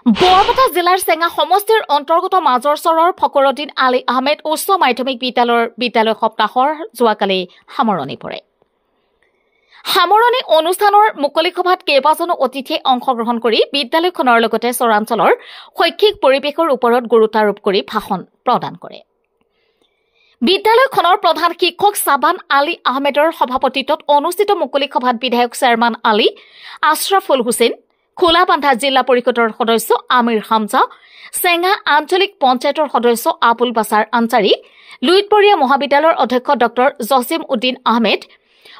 বৰপেটা জিলাৰ চেঙা সমষ্টিৰ অন্তৰ্গত মাজৰচৰৰ ফকৰুদ্দিন আলী আহমেদ উচ্চ মাধ্যমিক বিদ্যালয় সপ্তাহৰ যোৱাকালি সামৰণি পৰে। সামৰণি অনুষ্ঠানৰ মুকলি সভাত কেইবাজনো অতিথিয়ে অংশগ্ৰহণ কৰি বিদ্যালয়খনৰ লগতে চৰাঞ্চলৰ শৈক্ষিক পৰিৱেশৰ ওপৰত গুৰুত্ব আৰোপ কৰি ভাষণ প্ৰদান কৰে। বিদ্যালয়খনৰ প্ৰধান শিক্ষক চাবান আলী আহমেদৰ সভাপতিত্বত অনুষ্ঠিত মুকলি সভাত বিধায়ক চেয়াৰমান আলী আশ্ৰাফুল হুছেইন, খোলাবান্ধা জিলা পৰিষদৰ সদস্য আমিৰ হামজা, চেঙা আঞ্চলিক পঞ্চায়তৰ সদস্য আবুল বাছাৰ আনচাৰী, লুইতবৰীয়া মহাবিদ্যালয়ৰ অধ্যক্ষ ডক্টৰ জছিম উদ্দিন আহমেদ,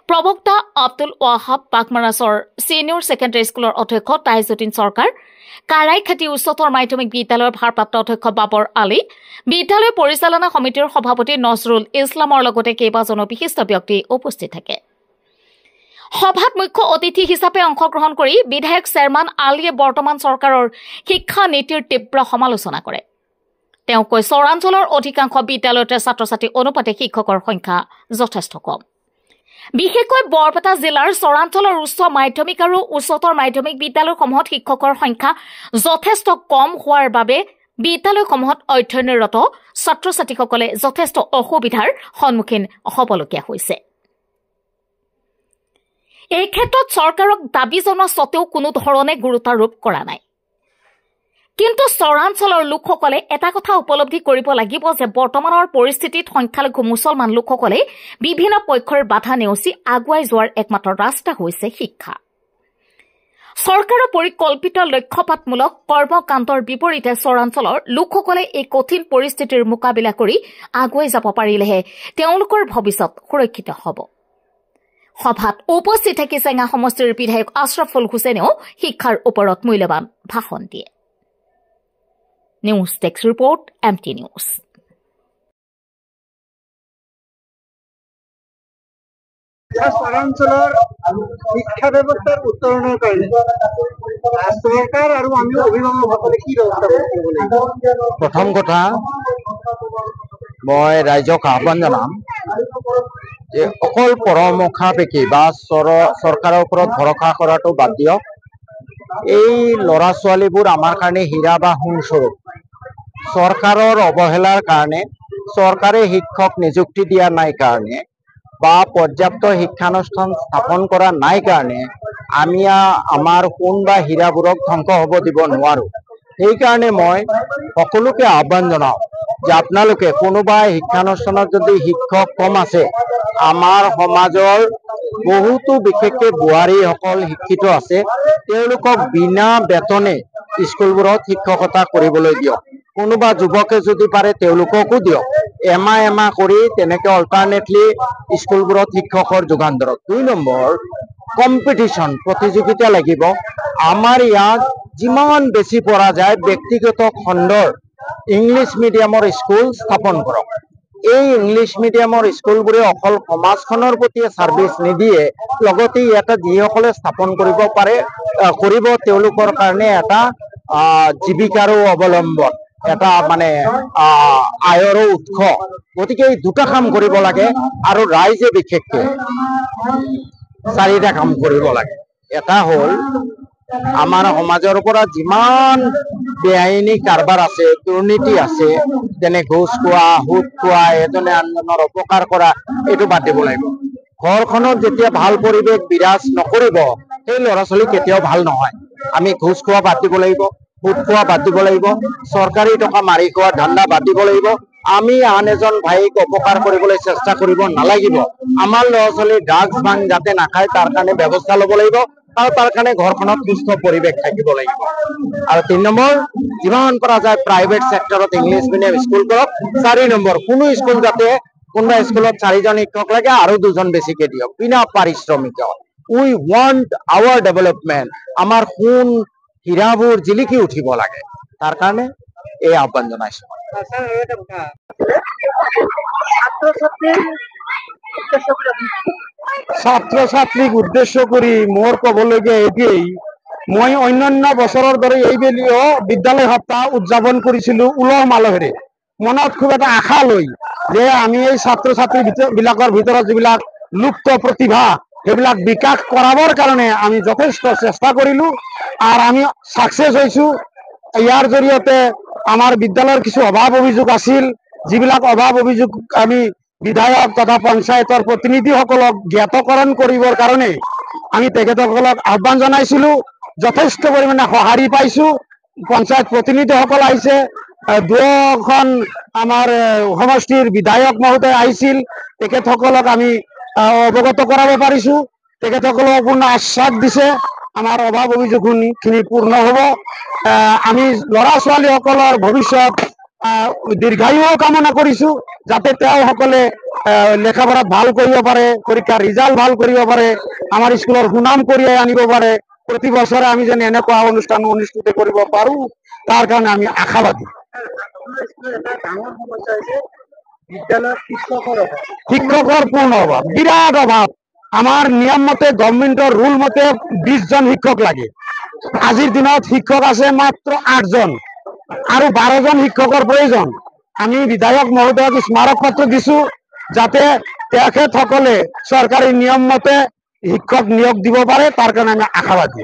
প্ৰবক্তা আব্দুল ৱাহাব, বাগমাৰাছৰ ছিনিয়ৰ ছেকেণ্ডেৰী স্কুলৰ অধ্যক্ষ তাইজুদ্দিন চৰকাৰ, কাৰাইখাটি উচ্চতৰ মাধ্যমিক বিদ্যালয়ৰ ভাৰপ্ৰাপ্ত অধ্যক্ষ বাবৰ আলী, বিদ্যালয় পৰিচালনা সমিতিৰ সভাপতি নজৰুল ইছলামৰ লগতে কেইবাজনো বিশিষ্ট ব্যক্তি উপস্থিত থাকে। সভাত মুখ্য অতিথি হিচাপে অংশগ্ৰহণ কৰি বিধায়ক চেয়াৰমান আলীয়ে বৰ্তমান চৰকাৰৰ শিক্ষা নীতিৰ তীব্ৰ সমালোচনা কৰে। তেওঁ কয়, চৰাঞ্চলৰ অধিকাংশ বিদ্যালয়তে ছাত্ৰ ছাত্ৰী অনুপাতে শিক্ষকৰ সংখ্যা যথেষ্ট কম। বিশেষকৈ বৰপেটা জিলাৰ চৰাঞ্চলৰ উচ্চ মাধ্যমিক আৰু উচ্চতৰ মাধ্যমিক বিদ্যালয়সমূহত শিক্ষকৰ সংখ্যা যথেষ্ট কম হোৱাৰ বাবে বিদ্যালয়সমূহত অধ্যয়নৰত ছাত্ৰ ছাত্ৰীসকলে যথেষ্ট অসুবিধাৰ সন্মুখীন হ'বলগীয়া হৈছে। এই ক্ষেত্ৰত চৰকাৰক দাবী জনোৱা স্বত্তেও কোনো ধৰণে গুৰুত্ব আৰোপ কৰা নাই। কিন্তু চৰাঞ্চলৰ লোকসকলে এটা কথা উপলব্ধি কৰিব লাগিব যে বৰ্তমানৰ পৰিস্থিতিত সংখ্যালঘু মুছলমান লোকসকলে বিভিন্ন পক্ষৰ বাধা নেওচি আগুৱাই যোৱাৰ একমাত্ৰ ৰাস্তা হৈছে শিক্ষা। চৰকাৰৰ পৰিকল্পিত লক্ষ্যপাতমূলক কৰ্মকাণ্ডৰ বিপৰীতে চৰাঞ্চলৰ লোকসকলে এই কঠিন পৰিস্থিতিৰ মোকাবিলা কৰি আগুৱাই যাব পাৰিলেহে তেওঁলোকৰ ভৱিষ্যত সুৰক্ষিত হ'ব। সভাত উপস্থিত থাকি চেঙা সমষ্টিৰ বিধায়ক আশ্ৰাফুল হুছেইনেও শিক্ষাৰ ওপৰত মূল্যৱান ভাষণ দিয়ে। News desk report, MT news. চৰাঞ্চলৰ শিক্ষা ব্যৱস্থাৰ উত্তৰণৰ কাৰণে চৰকাৰ আৰু আমি অভিভাৱকসকলে কি ব্যৱস্থা কৰিব লাগিব? প্ৰথম কথা, মই ৰাইজক আহ্বান জনাম যে অকল পৰামৰ্শাপেক্ষী বা চৰকাৰৰ ওপৰত ভৰসা কৰাটো বাদ দিয়ক। এই ল'ৰা ছোৱালীবোৰ আমাৰ কাৰণে হীৰা বা সোণস্বৰূপ। চৰকাৰৰ অৱহেলাৰ কাৰণে, চৰকাৰে শিক্ষক নিযুক্তি দিয়া নাই কাৰণে বা পৰ্যাপ্ত শিক্ষানুষ্ঠান স্থাপন কৰা নাই কাৰণে আমি আমাৰ সোণ বা হীৰাবোৰক ধ্বংস হ'ব দিব নোৱাৰোঁ। সেইকাৰণে মই সকলোকে আহ্বান জনাওঁ যে আপোনালোকে কোনোবা শিক্ষানুষ্ঠানত যদি শিক্ষক কম আছে, আমাৰ সমাজৰ বহুতো বিশেষকৈ বোৱাৰীসকল শিক্ষিত আছে, তেওঁলোকক বিনা বেতনে স্কুলবোৰত শিক্ষকতা কৰিবলৈ দিয়ক। কোনোবা যুৱকে যদি পাৰে তেওঁলোককো দিয়ক। এমাহ কৰি তেনেকৈ অল্টাৰনেটলি স্কুলবোৰত শিক্ষকৰ যোগান ধৰক। 2 নম্বৰ, কম্পিটিশ্যন, প্ৰতিযোগিতা লাগিব। আমাৰ ইয়াত যিমান বেছি পৰা যায় ব্যক্তিগত খণ্ডৰ ইংলিছ মিডিয়ামৰ স্কুল স্থাপন কৰক। এই ইংলিছ মিডিয়ামৰ স্কুলবোৰে অকল সমাজখনৰ প্ৰতি ছাৰ্ভিচ নিদিয়ে, লগতে ইয়াতে যিসকলে স্থাপন কৰিব পাৰে কৰিব তেওঁলোকৰ কাৰণে এটা জীৱিকাৰো অৱলম্বন, এটা মানে আয়ৰো উৎস। গতিকে এই দুটা কাম কৰিব লাগে আৰু ৰাইজে বিশেষকৈ 4টা কাম কৰিব লাগে। এটা হ'ল আমাৰ সমাজৰ পৰা যিমান বেআইনী কাৰবাৰ আছে, দুৰ্নীতি আছে, যেনে ঘোষ খোৱা, সুদ খোৱা, এজনে আনজনৰ অপকাৰ কৰা, এইটো বাদ দিব লাগিব। ঘৰখনত যেতিয়া ভাল পৰিৱেশ বিৰাজ নকৰিব, সেই ল'ৰা ছোৱালী কেতিয়াও ভাল নহয়। আমি ঘোষ খোৱা বাদ দিব লাগিব, সুদ খোৱা বাদ দিব লাগিব, চৰকাৰী টকা মাৰি খোৱা ধান্দা বাদ দিব লাগিব। আমি আন এজন ভাইক অপকাৰ কৰিবলৈ চেষ্টা কৰিব নালাগিব। আমাৰ ল'ৰা ছোৱালী ড্ৰাগছ ভাং যাতে নাখায় তাৰ কাৰণে ব্যৱস্থা ল'ব লাগিব আৰু তাৰ কাৰণে ঘৰখনত সুস্থ পৰিৱেশ থাকিব লাগিব। আৰু 3 নম্বৰ, যিমান পৰা যায় প্ৰাইভেট ছেক্টৰত ইংলিছ মিডিয়াম স্কুল কৰক। 4 নম্বৰ, কোনো স্কুল যাতে কোনোবা স্কুলত 4জন শিক্ষক লাগে আৰু 2জন বেছিকে দিয়ক, বিনা পাৰিশ্ৰমিক। উই ৱান্ট আৱাৰ ডেভেলপমেণ্ট। আমাৰ সোণ হীৰাবোৰ জিলিকি উঠিব লাগে, তাৰ কাৰণে এই আহ্বান জনাইছো। ছাত্ৰ ছাত্ৰীক উদ্দেশ্য কৰি মোৰ ক'বলগীয়া এইটোৱেই, মই অন্যান্য বছৰৰ দৰে এইবেলিও বিদ্যালয় সপ্তাহ উদযাপন কৰিছিলোঁ উলহ মালহেৰে। মনত খুব এটা আশা লৈ যে আমি এই ছাত্ৰ ছাত্ৰী বিলাকৰ ভিতৰত যিবিলাক লুপ্ত প্ৰতিভা সেইবিলাক বিকাশ কৰাবৰ কাৰণে আমি যথেষ্ট চেষ্টা কৰিলোঁ আৰু আমি ছাকচেছ হৈছোঁ। ইয়াৰ জৰিয়তে আমাৰ বিদ্যালয়ৰ কিছু অভাৱ অভিযোগ আছিল, যিবিলাক অভাৱ অভিযোগ আমি বিধায়ক তথা পঞ্চায়তৰ প্ৰতিনিধিসকলক জ্ঞাতকৰণ কৰিবৰ কাৰণে আমি তেখেতসকলক আহ্বান জনাইছিলো। যথেষ্ট পৰিমাণে সঁহাৰি পাইছো। পঞ্চায়ত প্ৰতিনিধিসকল আহিছে, দুখন আমাৰ সমষ্টিৰ বিধায়ক মহোদয় আহিছিল, তেখেতসকলক আমি অৱগত কৰাব পাৰিছো। তেখেতসকলক পূৰ্ণ আশ্বাস দিছে আমাৰ অভাৱ অভিযোগখিনি পূৰ্ণ হ'ব। আমি ল'ৰা ছোৱালীসকলৰ ভৱিষ্যত দীৰ্ঘায়ু কামনা কৰিছো, যাতে তেওঁসকলে লেখা পঢ়াত ভাল কৰিব পাৰে, পৰীক্ষাৰ ৰিজাল্ট ভাল কৰিব পাৰে, আমাৰ স্কুলৰ সুনাম কঢ়িয়াই আনিব পাৰে। প্ৰতি বছৰে আমি যেন এনেকুৱা অনুষ্ঠান অনুষ্ঠিত কৰিব পাৰো, তাৰ কাৰণে আমি আশাবাদী। ডাঙৰ সমস্যা হৈছে বিদ্যালয়ত শিক্ষকৰ পূৰ্ণ অভাৱ, বিৰাট অভাৱ। আমাৰ নিয়ম মতে গভৰ্ণমেণ্টৰ ৰুল মতে 20 জন শিক্ষক লাগে। আজিৰ দিনত শিক্ষক আছে মাত্ৰ 8 জন আৰু 12 জন শিক্ষকৰ প্ৰয়োজন। আমি বিধায়ক মহোদয়ক স্মাৰক পত্ৰ দিছো, যাতে তেখেতসকলে চৰকাৰী নিয়ম মতে শিক্ষক নিয়োগ দিব পাৰে, তাৰ কাৰণে আমি আশাবাদী।